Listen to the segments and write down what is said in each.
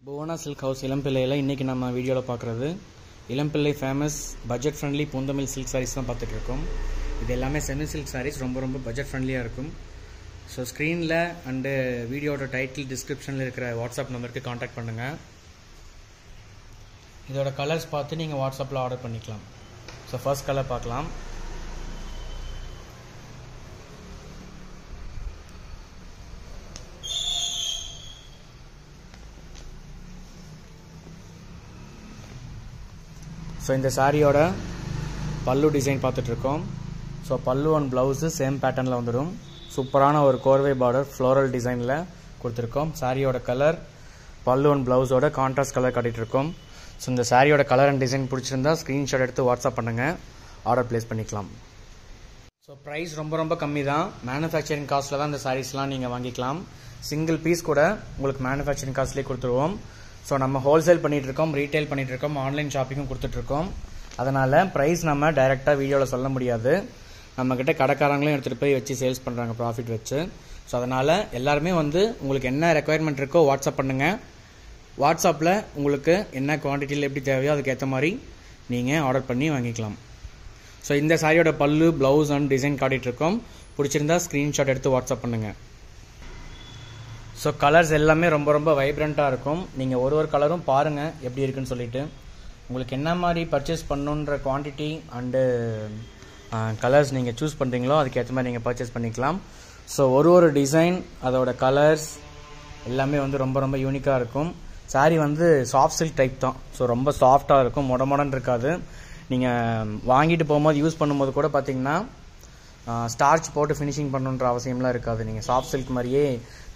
Bhuvana silk house இளம்பிள்ளையில் இன்றைக்கி நம்ம வீடியோவில் பார்க்குறது இளம்பிள்ளை famous budget friendly பூந்தமிழ் silk saris தான் பார்த்துட்டு இருக்கோம். இது எல்லாமே செமி சில்க் சாரீஸ், ரொம்ப பட்ஜெட் ஃப்ரெண்ட்லியாக இருக்கும். ஸோ ஸ்க்ரீனில் அண்டு வீடியோட டைட்டில் டிஸ்கிரிப்ஷனில் இருக்கிற வாட்ஸ்அப் நம்பருக்கு காண்டாக்ட் பண்ணுங்கள். இதோட கலர்ஸ் பார்த்து நீங்கள் வாட்ஸ்அப்பில் ஆர்டர் பண்ணிக்கலாம். ஸோ ஃபர்ஸ்ட் கலர் பார்க்கலாம். ஸோ இந்த சாரியோட பல்லு டிசைன் பார்த்துட்ருக்கோம். ஸோ பல்லு அண்ட் ப்ளவுஸு சேம் பேட்டர்னில் வந்துடும். சூப்பரான ஒரு கோர்வை பார்டர் ஃப்ளோரல் டிசைனில் கொடுத்துருக்கோம். சாரியோட கலர் பல்லு அண்ட் ப்ளவுஸோட கான்ட்ராஸ்ட் கலர் காட்டிகிட்ருக்கோம். ஸோ இந்த சாரியோட கலர் அண்ட் டிசைன் பிடிச்சிருந்தா ஸ்க்ரீன்ஷாட் எடுத்து வாட்ஸ்அப் பண்ணுங்கள், ஆர்டர் ப்ளேஸ் பண்ணிக்கலாம். ஸோ ப்ரைஸ் ரொம்ப கம்மி தான். மேனுஃபேக்சரிங் காஸ்ட்டில் தான் இந்த சாரீஸ்லாம் நீங்கள் வாங்கிக்கலாம். சிங்கிள் பீஸ் கூட உங்களுக்கு மேனுஃபேக்சரிங் காஸ்ட்லேயே கொடுத்துருவோம். ஸோ நம்ம ஹோல்சேல் பண்ணிகிட்ருக்கோம், ரீட்டைல் பண்ணிகிட்ருக்கோம், ஆன்லைன் ஷாப்பிங்கும் கொடுத்துட்ருக்கோம். அதனால் ப்ரைஸ் நம்ம டைரெக்டாக வீடியோவில் சொல்ல முடியாது. நம்மக்கிட்ட கடைக்காரங்களும் எடுத்துகிட்டு போய் வச்சு சேல்ஸ் பண்ணுறாங்க ப்ராஃபிட் வச்சு. ஸோ அதனால் எல்லாருமே உங்களுக்கு என்ன ரெக்குயர்மெண்ட் இருக்கோ வாட்ஸ்அப் பண்ணுங்கள். வாட்ஸ்அப்பில் உங்களுக்கு என்ன குவான்டிட்டியில் எப்படி தேவையோ அதுக்கேற்ற மாதிரி நீங்கள் ஆர்டர் பண்ணி வாங்கிக்கலாம். ஸோ இந்த சாரியோட பல்லு ப்ளவுஸ் அண்ட் டிசைன் காட்டிகிட்ருக்கோம். பிடிச்சிருந்தா ஸ்க்ரீன்ஷாட் எடுத்து வாட்ஸ்அப் பண்ணுங்கள். ஸோ கலர்ஸ் எல்லாமே ரொம்ப வைப்ரண்ட்டாக இருக்கும். நீங்கள் ஒரு கலரும் பாருங்கள் எப்படி இருக்குன்னு சொல்லிட்டு உங்களுக்கு என்ன மாதிரி பர்ச்சேஸ் பண்ணணுன்ற குவான்டிட்டி அண்டு கலர்ஸ் நீங்கள் சூஸ் பண்ணுறீங்களோ அதுக்கேற்ற மாதிரி நீங்கள் பர்ச்சேஸ் பண்ணிக்கலாம். ஸோ ஒரு டிசைன் அதோட கலர்ஸ் எல்லாமே ரொம்ப யூனிக்காக இருக்கும். சாரீ சாஃப்ட் சில்க் டைப் தான். ஸோ ரொம்ப சாஃப்டாக இருக்கும், மொடன்னு இருக்காது. நீங்கள் வாங்கிட்டு போகும்போது யூஸ் பண்ணும்போது கூட பார்த்தீங்கன்னா ஸ்டார்ச் போட்டு ஃபினிஷிங் பண்ணுன்ற அவசியம்லாம் இருக்காது. நீங்கள் சாஃப்ட் சில்க் மாதிரியே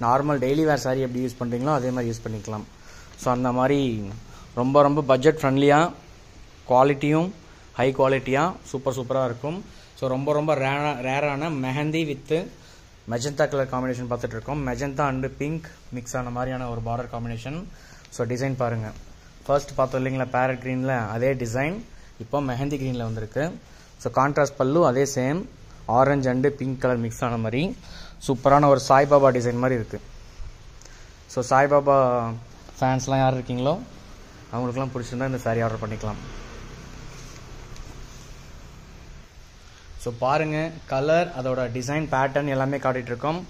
நார்மல் டெய்லி வேர் சாரீ எப்படி யூஸ் பண்ணுறீங்களோ அதே மாதிரி யூஸ் பண்ணிக்கலாம். ஸோ அந்த மாதிரி ரொம்ப பட்ஜெட் ஃப்ரெண்ட்லியாக, குவாலிட்டியும் ஹை குவாலிட்டியாக சூப்பராக இருக்கும். ஸோ ரொம்ப ரேரான mehndi with magenta colour combination பார்த்துட்ருக்கோம். மெஜந்தா அண்டு பிங்க் மிக்ஸ் ஆன மாதிரியான ஒரு பார்டர் காம்பினேஷன். ஸோ டிசைன் பாருங்கள். ஃபர்ஸ்ட் பார்த்தோம் இல்லைங்களா பேரட் க்ரீனில், அதே டிசைன் இப்போ மெஹந்தி க்ரீனில் வந்திருக்கு. ஸோ கான்ட்ராஸ்ட் பல்லு அதே same orange and pink colour mix ஆன மாதிரி சூப்பரான ஒரு சாய்பாபா டிசைன் மாதிரி இருக்குது. ஸோ சாய்பாபா ஃபேன்ஸ்லாம் யார் இருக்கீங்களோ அவங்களுக்குலாம் பிடிச்சிருந்தா இந்த சாரீ ஆர்டர் பண்ணிக்கலாம். ஸோ பாருங்கள், கலர் அதோட டிசைன் பேட்டர்ன் எல்லாமே காட்டிகிட்ருக்கோம்.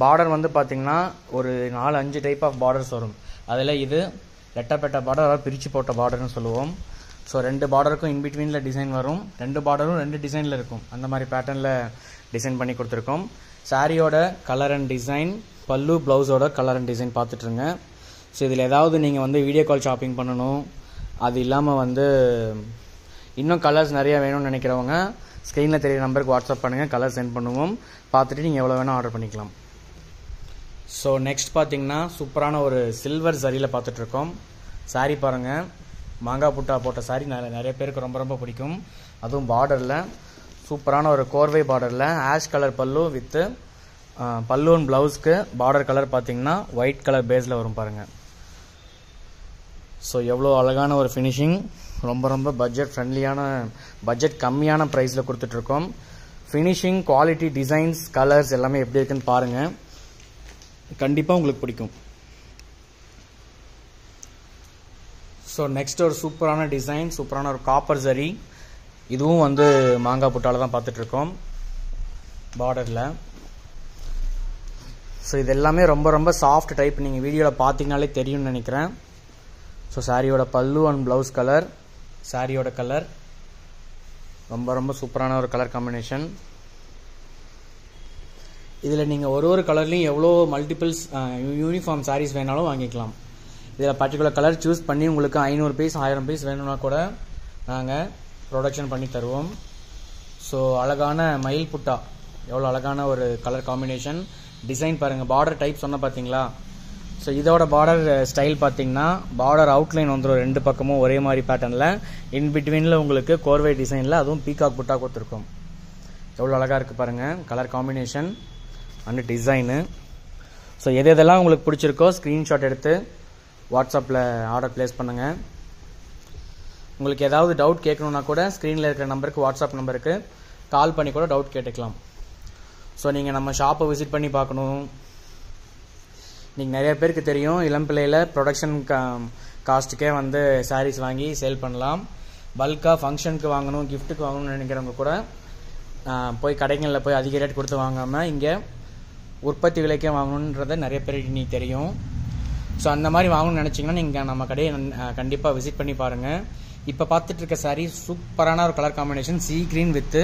பார்டர் பார்த்தீங்கன்னா ஒரு 4-5 டைப் ஆஃப் பார்டர்ஸ் வரும். அதில் இது ரெட்டப்பட்ட பார்டர், அதாவது பிரித்து போட்ட பார்டர்னு சொல்லுவோம். ஸோ 2 பார்டருக்கும் இன்பிட்வீனில் டிசைன் வரும். 2 பார்டரும் 2 டிசைனில் இருக்கும். அந்த மாதிரி பேட்டர்னில் டிசைன் பண்ணி கொடுத்துருக்கோம். சாரியோட கலர் அண்ட் டிசைன், பல்லு ப்ளவுஸோட கலர் அண்ட் டிசைன் பார்த்துட்ருங்க. ஸோ இதில் ஏதாவது நீங்கள் வீடியோ கால் ஷாப்பிங் பண்ணணும், அது இல்லாமல் இன்னும் கலர்ஸ் நிறையா வேணும்னு நினைக்கிறவங்க ஸ்க்ரீனில் தெரியுற நம்பருக்கு வாட்ஸ்அப் பண்ணுங்கள், கலர் சென்ட் பண்ணுவோம். பார்த்துட்டு நீங்கள் எவ்வளோ வேணால் ஆர்டர் பண்ணிக்கலாம். ஸோ நெக்ஸ்ட் பார்த்தீங்கன்னா சூப்பரான ஒரு சில்வர் சரியில் பார்த்துட்ருக்கோம். சாரீ பாருங்கள், மாங்காய் புட்டா போட்ட சாரீ நிறைய பேருக்கு ரொம்ப பிடிக்கும். அதுவும் பார்டரில் சூப்பரான ஒரு கோர்வை பார்டரில் ஆஷ் கலர் பல்லு வித்து பல்லு அண்ட் ப்ளவுஸ்க்கு பார்டர் கலர் பார்த்தீங்கன்னா ஒயிட் கலர் பேஸில் வரும் பாருங்கள். ஸோ எவ்வளோ அழகான ஒரு ஃபினிஷிங். ரொம்ப பட்ஜெட் ஃப்ரெண்ட்லியான, பட்ஜெட் கம்மியான ப்ரைஸில் கொடுத்துட்ருக்கோம். ஃபினிஷிங், குவாலிட்டி, டிசைன்ஸ், கலர்ஸ் எல்லாமே எப்படி இருக்குன்னு பாருங்கள், கண்டிப்பாக உங்களுக்கு பிடிக்கும். ஸோ நெக்ஸ்ட் ஒரு சூப்பரான டிசைன், சூப்பரான ஒரு காப்பர் சரி. இதுவும் மாங்காய் புட்டால தான் பார்த்துட்ருக்கோம் பார்டரில். ஸோ இது எல்லாமே ரொம்ப சாஃப்ட் டைப். நீங்கள் வீடியோவில் பார்த்தீங்கனாலே தெரியும்னு நினைக்கிறேன். ஸோ சாரியோட பல்லு அண்ட் ப்ளவுஸ் கலர், சாரியோட கலர் ரொம்ப சூப்பரான ஒரு கலர் காம்பினேஷன். இதில் நீங்கள் ஒரு கலர்லையும் எவ்வளோ மல்டிபிள்ஸ் யூனிஃபார்ம் சாரீஸ் வேணாலும் வாங்கிக்கலாம். இதில் பர்டிகுலர் கலர் சூஸ் பண்ணி உங்களுக்கு 500 பீஸ் 1000 பீஸ் வேணும்னா கூட நாங்கள் ப்ரொடக்ஷன் பண்ணி தருவோம். ஸோ அழகான மயில் புட்டா, எவ்வளோ அழகான ஒரு கலர் காம்பினேஷன். டிசைன் பாருங்கள், பார்டர் டைப் சொன்ன பார்த்தீங்களா. ஸோ இதோட பார்டர் ஸ்டைல் பார்த்தீங்கன்னா பார்டர் அவுட்லைன் வந்துடும் 2 பக்கமும் ஒரே மாதிரி பேட்டர்னில். இன்பிட்வீனில் உங்களுக்கு கோர்வை டிசைனில் அதுவும் பீகாக் புட்டா கொடுத்துருக்கோம். எவ்வளோ அழகாக இருக்குது பாருங்கள் colour combination and design. So எதெல்லாம் உங்களுக்கு பிடிச்சிருக்கோ ஸ்க்ரீன்ஷாட் எடுத்து வாட்ஸ்அப்பில் ஆர்டர் ப்ளேஸ் பண்ணுங்கள். உங்களுக்கு ஏதாவது டவுட் கேட்கணுன்னா கூட ஸ்க்ரீனில் இருக்கிற நம்பருக்கு, வாட்ஸ்அப் நம்பருக்கு கால் பண்ணி கூட டவுட் கேட்டுக்கலாம். ஸோ நீங்கள் நம்ம ஷாப்பை விசிட் பண்ணி பார்க்கணும், நீங்கள் நிறைய பேருக்கு தெரியும், இளம் பிள்ளையில் ப்ரொடக்ஷன் காஸ்ட்டுக்கே வந்து சாரீஸ் வாங்கி சேல் பண்ணலாம். பல்காக ஃபங்க்ஷனுக்கு வாங்கணும், கிஃப்ட்டுக்கு வாங்கணும்னு நினைக்கிறவங்க கூட போய் கடைகளில் போய் அதிக ரேட் கொடுத்து வாங்காமல் இங்கே உற்பத்தி விலைக்கே வாங்கணுன்றதை நிறைய பேருக்கு நீ தெரியும். ஸோ அந்த மாதிரி வாங்கணும்னு நினச்சிங்கன்னா நீங்கள் நம்ம கடையை கண்டிப்பாக விசிட் பண்ணி பாருங்கள். இப்போ பார்த்துட்டு இருக்க சாரீ சூப்பரான ஒரு colour combination, sea green with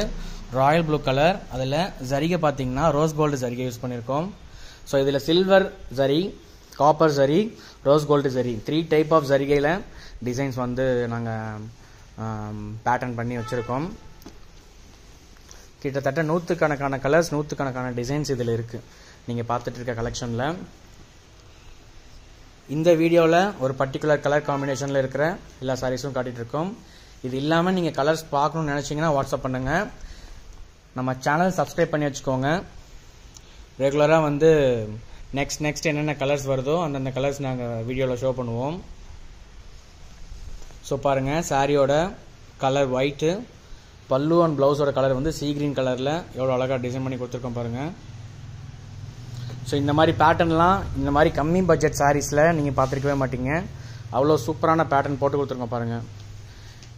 royal blue colour. அதில் ஜரிகை பார்த்தீங்கன்னா ரோஸ் கோல்டு ஜரிகை யூஸ் பண்ணியிருக்கோம். ஸோ இதில் சில்வர் ஜரி, காப்பர் ஜரி, ரோஸ் கோல்டு ஜரி 3 டைப் ஆஃப் ஜரிகையில் டிசைன்ஸ் வந்து நாங்கள் பேட்டர்ன் பண்ணி வச்சுருக்கோம். கிட்டத்தட்ட 100கணக்கான கலர்ஸ், 100கணக்கான டிசைன்ஸ் இதில் இருக்குது. நீங்கள் பார்த்துட்டு இருக்க கலெக்ஷனில் இந்த வீடியோவில் ஒரு பர்டிகுலர் கலர் காம்பினேஷனில் இருக்கிற எல்லா சாரீஸும் காட்டிகிட்டு இருக்கோம். இது இல்லாமல் நீங்கள் கலர்ஸ் பார்க்கணுன்னு நினச்சிங்கன்னா வாட்ஸ்அப் பண்ணுங்கள். நம்ம சேனல் சப்ஸ்கிரைப் பண்ணி வச்சுக்கோங்க. ரெகுலராக வந்து நெக்ஸ்ட் என்னென்ன கலர்ஸ் வருதோ அந்தந்த கலர்ஸ் நாங்கள் வீடியோவில் ஷோ பண்ணுவோம். ஸோ பாருங்கள், சாரியோட கலர் ஒயிட்டு, பல்லு அண்ட் ப்ளவுஸோட கலர் வந்து சீ கிரீன் கலரில் எவ்வளோ அழகாக டிசைன் பண்ணி கொடுத்துருக்கோம் பாருங்கள். ஸோ இந்த மாதிரி பேட்டர்ன்லாம் இந்த மாதிரி கம்மி பட்ஜெட் சாரீஸில் நீங்கள் பார்த்துருக்கவே மாட்டீங்க. அவ்வளோ சூப்பரான பேட்டர்ன் போட்டு கொடுத்துருக்கோம் பாருங்கள்.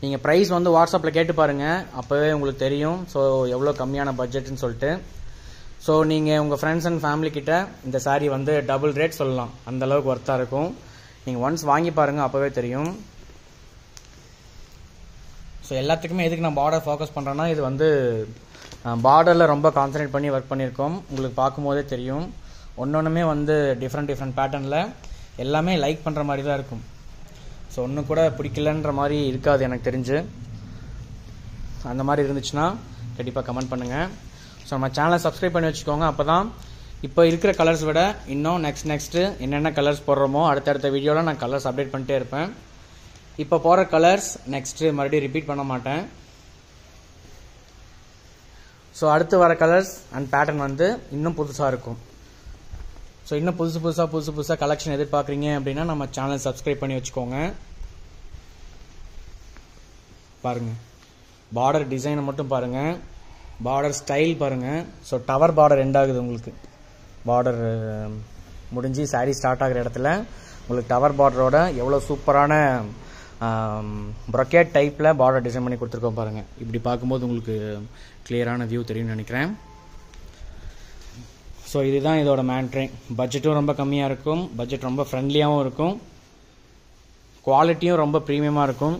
நீங்கள் ப்ரைஸ் வந்து வாட்ஸ்அப்பில் கேட்டு பாருங்கள், அப்போவே உங்களுக்கு தெரியும் ஸோ எவ்வளோ கம்மியான பட்ஜெட்னு சொல்லிட்டு. ஸோ நீங்கள் உங்கள் ஃப்ரெண்ட்ஸ் அண்ட் ஃபேமிலி கிட்ட இந்த சாரீ வந்து டபுள் ரேட் சொல்லலாம், அந்தளவுக்கு ஒர்த்தாக இருக்கும். நீங்கள் ஒன்ஸ் வாங்கி பாருங்கள், அப்போவே தெரியும். ஸோ எல்லாத்துக்குமே எதுக்கு நான் பார்டர் ஃபோக்கஸ் பண்ணுறேன்னா, இது வந்து பார்டரில் ரொம்ப கான்சன்ட்ரேட் பண்ணி ஒர்க் பண்ணியிருக்கோம். உங்களுக்கு பார்க்கும்போதே தெரியும், ஒன்றுமே வந்து டிஃப்ரெண்ட் பேட்டர்னில் எல்லாமே லைக் பண்ணுற மாதிரி தான் இருக்கும். ஸோ ஒன்று கூட பிடிக்கலன்ற மாதிரி இருக்காது எனக்கு தெரிஞ்சு. அந்த மாதிரி இருந்துச்சுன்னா கண்டிப்பாக கமெண்ட் பண்ணுங்கள். ஸோ நம்ம சேனலை சப்ஸ்கிரைப் பண்ணி வச்சுக்கோங்க. அப்போ தான் இப்போ இருக்கிற கலர்ஸ் விட இன்னும் நெக்ஸ்ட்டு என்னென்ன கலர்ஸ் போடுறோமோ அடுத்தடுத்த வீடியோவில் நான் கலர்ஸ் அப்டேட் பண்ணிட்டே இருப்பேன். இப்போ போகிற கலர்ஸ் நெக்ஸ்ட்டு மறுபடியும் ரிப்பீட் பண்ண மாட்டேன். ஸோ அடுத்து வர கலர்ஸ் அண்ட் பேட்டர்ன் வந்து இன்னும் புதுசாக இருக்கும். ஸோ இன்னும் புதுசு புதுசாக கலெக்ஷன் எதிர்பார்க்குறீங்க அப்படின்னா நம்ம சேனல் சப்ஸ்கிரைப் பண்ணி வச்சுக்கோங்க. பாருங்கள், பார்டர் டிசைனை மட்டும் பாருங்கள், பார்டர் ஸ்டைல் பாருங்கள். ஸோ டவர் பார்டர் எண்ட் ஆகுது உங்களுக்கு. பார்டர் முடிஞ்சு சாரீ ஸ்டார்ட் ஆகிற இடத்துல உங்களுக்கு டவர் பார்டரோட எவ்வளோ சூப்பரான ப்ரொக்கேட் டைப்பில் பார்டர் டிசைன் பண்ணி கொடுத்துருக்கோம் பாருங்கள். இப்படி பார்க்கும்போது உங்களுக்கு கிளியரான வியூ தெரியும்னு நினைக்கிறேன். ஸோ இதுதான் இதோட மேட்ரே. பட்ஜெட்டும் ரொம்ப கம்மியாக இருக்கும், பட்ஜெட் ரொம்ப ஃப்ரெண்ட்லியாகவும் இருக்கும், குவாலிட்டியும் ரொம்ப ப்ரீமியமாக இருக்கும்.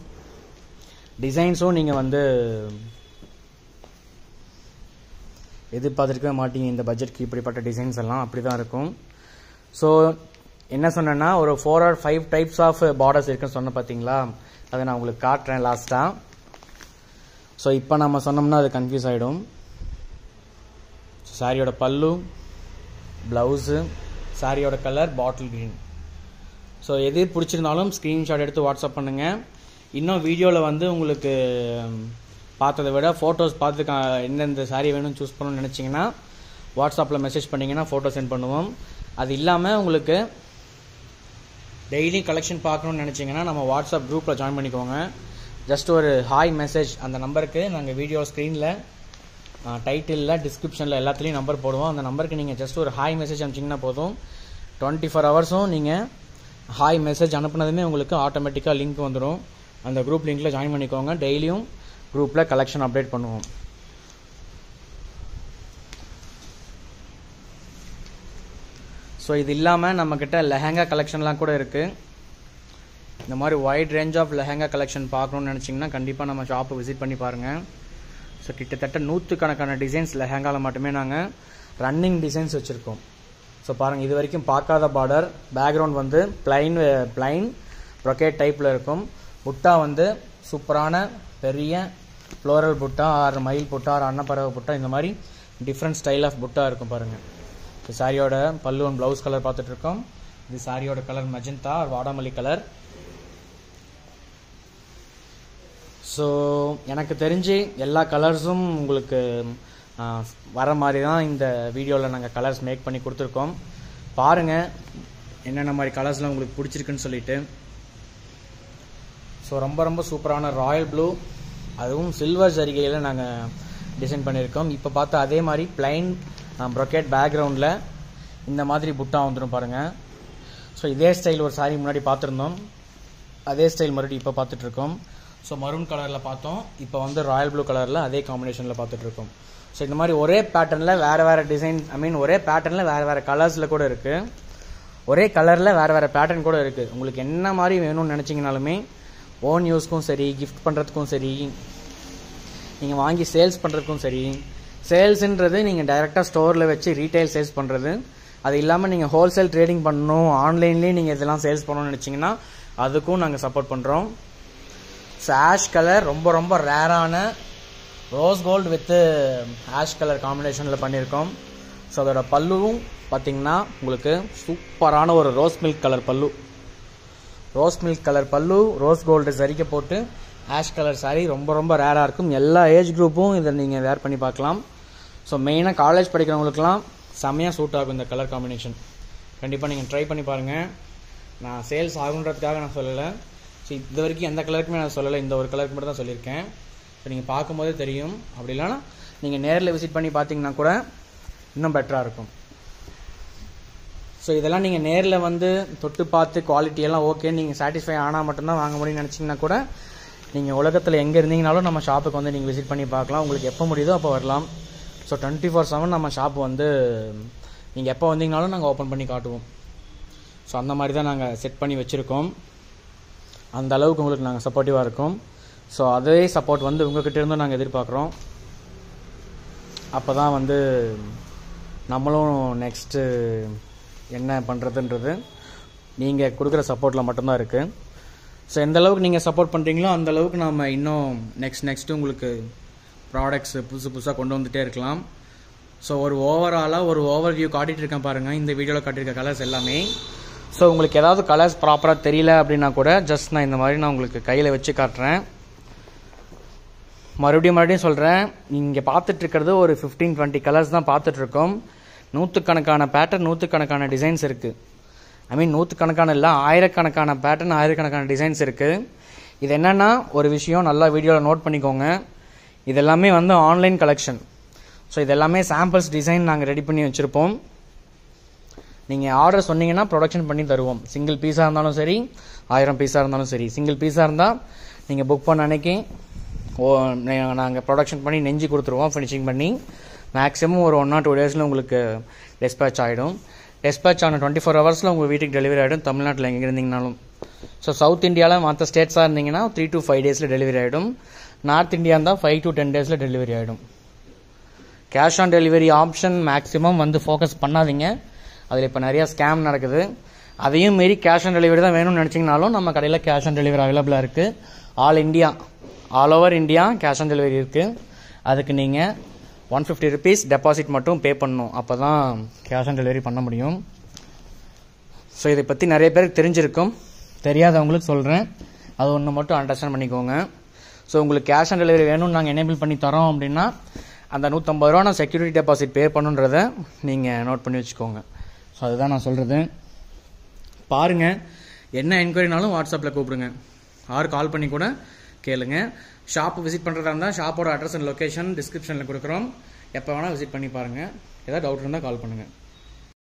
டிசைன்ஸும் நீங்கள் வந்து எதிர்பார்த்துருக்கவே மாட்டீங்க, இந்த பட்ஜெட்க்கு இப்படிப்பட்ட டிசைன்ஸ் எல்லாம் அப்படி தான் இருக்கும். ஸோ என்ன சொன்னேன்னா, ஒரு 4 or 5 டைப்ஸ் ஆஃப் பார்டர்ஸ் இருக்குன்னு சொன்ன பார்த்தீங்களா, அதை நான் உங்களுக்கு காட்டுறேன் லாஸ்ட்டாக. ஸோ இப்போ நம்ம சொன்னோம்னா அது கன்ஃபியூஸ் ஆகிடும். சாரியோட பல்லு, ப்ளவுஸு, சாரியோட கலர் பாட்டில் க்ரீன். ஸோ எது பிடிச்சிருந்தாலும் ஸ்க்ரீன்ஷாட் எடுத்து வாட்ஸ்அப் பண்ணுங்கள். இன்னும் வீடியோவில் வந்து உங்களுக்கு பார்த்ததை விட ஃபோட்டோஸ் பார்த்து எந்தெந்த சாரீ வேணும்னு சூஸ் பண்ணணும்னு நினச்சிங்கன்னா வாட்ஸ்அப்பில் மெசேஜ் பண்ணிங்கன்னா ஃபோட்டோ சென்ட் பண்ணுவோம். அது இல்லாமல் உங்களுக்கு டெய்லி கலெக்ஷன் பார்க்கணுன்னு நினச்சிங்கன்னா நம்ம வாட்ஸ்அப் குரூப்பில் ஜாயின் பண்ணிக்கோங்க. ஜஸ்ட் ஒரு ஹாய் மெசேஜ் அந்த நம்பருக்கு நாங்கள் வீடியோ ஸ்க்ரீனில் டைட்டிலில் டிஸ்கிரிப்ஷனில் எல்லாத்துலேயும் நம்பர் போடுவோம். அந்த நம்பருக்கு நீங்கள் ஜஸ்ட் ஒரு ஹாய் மெசேஜ் அனுப்பிச்சிங்கன்னா போதும். 24 ஹவர்ஸும் நீங்கள் ஹாய் மெசேஜ் அனுப்புனதுமே உங்களுக்கு ஆட்டோமேட்டிக்காக லிங்க் வந்துடும். அந்த குரூப் லிங்க்கில் ஜாயின் பண்ணிக்கோங்க. டெய்லியும் குரூப்பில் கலெக்ஷன் அப்டேட் பண்ணுவோம். ஸோ இது இல்லாமல் நம்மக்கிட்ட லெஹங்கா கலெக்ஷன்லாம் கூட இருக்குது. இந்த மாதிரி wide range of lehenga collection பார்க்கணுன்னு நினச்சிங்கன்னா கண்டிப்பாக நம்ம ஷாப்பை விசிட் பண்ணி பாருங்கள். ஸோ கிட்டத்தட்ட 100கணக்கான டிசைன்ஸ் லெஹங்காவில் மட்டுமே நாங்கள் ரன்னிங் டிசைன்ஸ் வச்சுருக்கோம். ஸோ பாருங்கள், இது வரைக்கும் பார்க்காத பார்டர், பேக்ரவுண்ட் வந்து பிளைன் ப்ரொக்கேட் டைப்பில் இருக்கும். புட்டா வந்து சூப்பரான பெரிய ஃப்ளோரல் புட்டா ஆர் மயில் புட்டா ஆர் அன்னப்பறவை புட்டா, இந்த மாதிரி டிஃப்ரெண்ட் ஸ்டைல் ஆஃப் புட்டா இருக்கும் பாருங்கள். இது சாரியோட பல்லு அண்ட் ப்ளவுஸ் கலர் பார்த்துட்ருக்கோம். இது சாரியோட கலர் மெஜந்தா ஆர் வாடாமல்லி கலர். ஸோ எனக்கு தெரிஞ்சு எல்லா கலர்ஸும் உங்களுக்கு வர மாதிரி தான் இந்த வீடியோவில் நாங்கள் கலர்ஸ் மேக் பண்ணி கொடுத்துருக்கோம். பாருங்கள் என்னென்ன மாதிரி கலர்ஸ்லாம் உங்களுக்கு பிடிச்சிருக்குன்னு சொல்லிட்டு. ஸோ ரொம்ப சூப்பரான ராயல் ப்ளூ, அதுவும் சில்வர் ஜரிகையில் நாங்கள் டிசைன் பண்ணியிருக்கோம். இப்போ பார்த்தா அதே மாதிரி பிளைன் ப்ரொக்கேட் பேக்ரவுண்டில் இந்த மாதிரி புட்டா வந்துடும் பாருங்கள். ஸோ இதே ஸ்டைல் ஒரு சாரி முன்னாடி பார்த்துருந்தோம், அதே ஸ்டைல் மறுபடியும் இப்போ பார்த்துட்ருக்கோம். ஸோ மரூன் கலரில் பார்த்தோம், இப்போ வந்து ராயல் ப்ளூ கலரில் அதே காம்பினேஷனில் பார்த்துட்ருக்கோம். ஸோ இந்த மாதிரி ஒரே பேட்டர்னில் வேறு வேறு டிசைன், ஒரே பேட்டர்னில் வேறு வேறு கலர்ஸில் கூட இருக்குது, ஒரே கலரில் வேறு வேறு பேட்டர்ன் கூட இருக்குது. உங்களுக்கு என்ன மாதிரி வேணும்னு நினச்சிங்கனாலுமே ஓன் யூஸ்க்கும் சரி, கிஃப்ட் பண்ணுறதுக்கும் சரி, நீங்கள் வாங்கி சேல்ஸ் பண்ணுறதுக்கும் சரி. சேல்ஸுன்றது நீங்கள் டைரெக்டாக ஸ்டோரில் வச்சு ரீட்டைல் சேல்ஸ் பண்ணுறது. அது இல்லாமல் நீங்கள் ஹோல்சேல் ட்ரேடிங் பண்ணணும், ஆன்லைன்லேயே நீங்கள் இதெல்லாம் சேல்ஸ் பண்ணணும்னு நினச்சிங்கன்னா அதுக்கும் நாங்கள் சப்போர்ட் பண்ணுறோம். ஸோ ஆஷ் கலர் ரொம்ப ரொம்ப ரேரான rose gold with ash colour காம்பினேஷனில் பண்ணியிருக்கோம். ஸோ அதோட பல்லுவும் பார்த்திங்கன்னா உங்களுக்கு சூப்பரான ஒரு ரோஸ் மில்க் கலர் பல்லு, ரோஸ் மில்க் கலர் பல்லு, ரோஸ் கோல்டு சரிக்க போட்டு ஆஷ் கலர் சாரீ ரொம்ப ரொம்ப ரேராக இருக்கும். எல்லா ஏஜ் குரூப்பும் இதை நீங்கள் வேர் பண்ணி பார்க்கலாம். ஸோ மெயினாக காலேஜ் படிக்கிறவங்களுக்குலாம் செம்மையாக சூட் ஆகும் இந்த கலர் காம்பினேஷன். கண்டிப்பாக நீங்கள் ட்ரை பண்ணி பாருங்கள். நான் சேல்ஸ் ஆகுன்றதுக்காக நான் சொல்லலை, ஸோ இது வரைக்கும் எந்த கலருக்குமே நான் சொல்லலை, இந்த ஒரு கலருக்கு மட்டும் தான் சொல்லியிருக்கேன். ஸோ நீங்கள் பார்க்கும்போதே தெரியும். அப்படி இல்லைனா நீங்கள் நேரில் விசிட் பண்ணி பார்த்தீங்கன்னா கூட இன்னும் பெட்டராக இருக்கும். ஸோ இதெல்லாம் நீங்கள் நேரில் வந்து தொட்டு பார்த்து குவாலிட்டியெல்லாம் ஓகே, நீங்கள் சாட்டிஸ்ஃபை ஆனால் மட்டும்தான் வாங்க முடியும்னு நினச்சிங்கன்னா கூட நீங்கள் உலகத்தில் எங்கே இருந்தீங்கனாலும் நம்ம ஷாப்புக்கு வந்து நீங்கள் விசிட் பண்ணி பார்க்கலாம். உங்களுக்கு எப்போ முடியுதோ அப்போ வரலாம். ஸோ 24/7 நம்ம ஷாப் வந்து நீங்கள் எப்போ வந்தீங்கனாலும் நாங்கள் ஓப்பன் பண்ணி காட்டுவோம். ஸோ அந்த மாதிரி தான் நாங்கள் செட் பண்ணி வச்சுருக்கோம். அந்த அளவுக்கு உங்களுக்கு நாங்கள் சப்போர்ட்டிவாக இருக்கோம். ஸோ அதே சப்போர்ட் வந்து உங்கள்கிட்ட இருந்தும் நாங்கள் எதிர்பார்க்குறோம். அப்போ தான் வந்து நம்மளும் நெக்ஸ்ட்டு என்ன பண்ணுறதுன்றது நீங்கள் கொடுக்குற சப்போர்ட்டில் மட்டும்தான் இருக்குது. ஸோ எந்த அளவுக்கு நீங்கள் சப்போர்ட் பண்ணுறீங்களோ அந்த அளவுக்கு நாம் இன்னும் நெக்ஸ்ட்டு உங்களுக்கு ப்ராடக்ட்ஸ் புதுசாக கொண்டு வந்துகிட்டே இருக்கலாம். ஸோ ஒரு ஓவராலாக ஒரு ஓவர் வியூ காட்டிகிட்டு இருக்கேன் பாருங்கள், இந்த வீடியோவில் காட்டியிருக்க கலர்ஸ் எல்லாமே. ஸோ உங்களுக்கு ஏதாவது கலர்ஸ் ப்ராப்பராக தெரியல அப்படின்னா கூட ஜஸ்ட் நான் இந்த மாதிரி நான் உங்களுக்கு கையில் வச்சு காட்டுறேன். மறுபடியும் சொல்கிறேன், நீங்கள் பார்த்துட்ருக்கிறது ஒரு 15-20 கலர்ஸ் தான் பார்த்துட்ருக்கோம். நூற்றுக்கணக்கான பேட்டர்ன், நூற்றுக்கணக்கான டிசைன்ஸ் இருக்குது. நூற்றுக்கணக்கான இல்லை, ஆயிரக்கணக்கான பேட்டர்ன், ஆயிரக்கணக்கான டிசைன்ஸ் இருக்குது. இது என்னென்னா ஒரு விஷயம் நல்லா வீடியோவில் நோட் பண்ணிக்கோங்க, இதெல்லாமே வந்து ஆன்லைன் கலெக்ஷன். ஸோ இதெல்லாமே சாம்பிள்ஸ் டிசைன் நாங்கள் ரெடி பண்ணி வச்சுருப்போம். நீங்கள் ஆர்டர் சொன்னீங்கன்னா ப்ரொடக்ஷன் பண்ணி தருவோம். சிங்கிள் பீஸாக இருந்தாலும் சரி, 1000 பீஸாக இருந்தாலும் சரி. சிங்கிள் பீஸாக இருந்தால் நீங்கள் புக் பண்ண அன்னைக்கு நாங்கள் ப்ரொடக்ஷன் பண்ணி நெஞ்சு கொடுத்துருவோம், ஃபினிஷிங் பண்ணி. மேக்ஸிமம் ஒரு 1 or 2 days உங்களுக்கு டிஸ்பேச் ஆகிடும். டிஸ்பேச் ஆன 24 hours உங்கள் வீட்டுக்கு டெலிவரி ஆகிடும், தமிழ்நாட்டில் எங்கே இருந்தீங்கனாலும். ஸோ சவுத் இந்தியாவில் மற்ற ஸ்டேட்ஸாக இருந்தீங்கன்னா 3 to 5 days டெலிவரி ஆகிடும். நார்த் இந்தியா இருந்தால் 5 to 10 days டெலிவரி ஆகிடும். Cash on delivery option maximum வந்து ஃபோக்கஸ் பண்ணாதீங்க, அதில் இப்போ நிறையா ஸ்கேம் நடக்குது. அதையும் மீறி கேஷ் ஆன் டெலிவரி தான் வேணும்னு நினச்சிங்கனாலும் நம்ம கடையில் கேஷ் ஆன் டெலிவரி அவைலபிளாக இருக்குது. All over India cash on delivery இருக்குது. அதுக்கு நீங்கள் 150 rupees டெபாசிட் மட்டும் பே பண்ணணும், அப்போ தான் கேஷ் ஆன் டெலிவரி பண்ண முடியும். ஸோ இதை பற்றி நிறைய பேருக்கு தெரிஞ்சிருக்கும், தெரியாதவங்களுக்கு சொல்கிறேன், அது ஒன்று மட்டும் அண்டர்ஸ்டாண்ட் பண்ணிக்கோங்க. ஸோ உங்களுக்கு கேஷ் ஆன் டெலிவரி வேணும்னு நாங்கள் எனேபிள் பண்ணி தரோம் அப்படின்னா அந்த 150 ரூபா நான் செக்யூரிட்டி டெபாசிட் பே பண்ணுன்றதை நீங்கள் நோட் பண்ணி வச்சுக்கோங்க. ஸோ அதுதான் நான் சொல்கிறது. பாருங்கள், என்ன என்கொயரினாலும் வாட்ஸ்அப்பில் கூப்பிடுங்க, ஆர் கால் பண்ணி கூட கேளுங்க. ஷாப் விசிட் பண்ணுறதா இருந்தால் ஷாப்போட அட்ரஸ் அண்ட் லொக்கேஷன் டிஸ்கிரிப்ஷனில் கொடுக்குறோம், எப்போ வேணால் விசிட் பண்ணி பாருங்கள். ஏதாவது டவுட் இருந்தால் கால் பண்ணுங்கள்.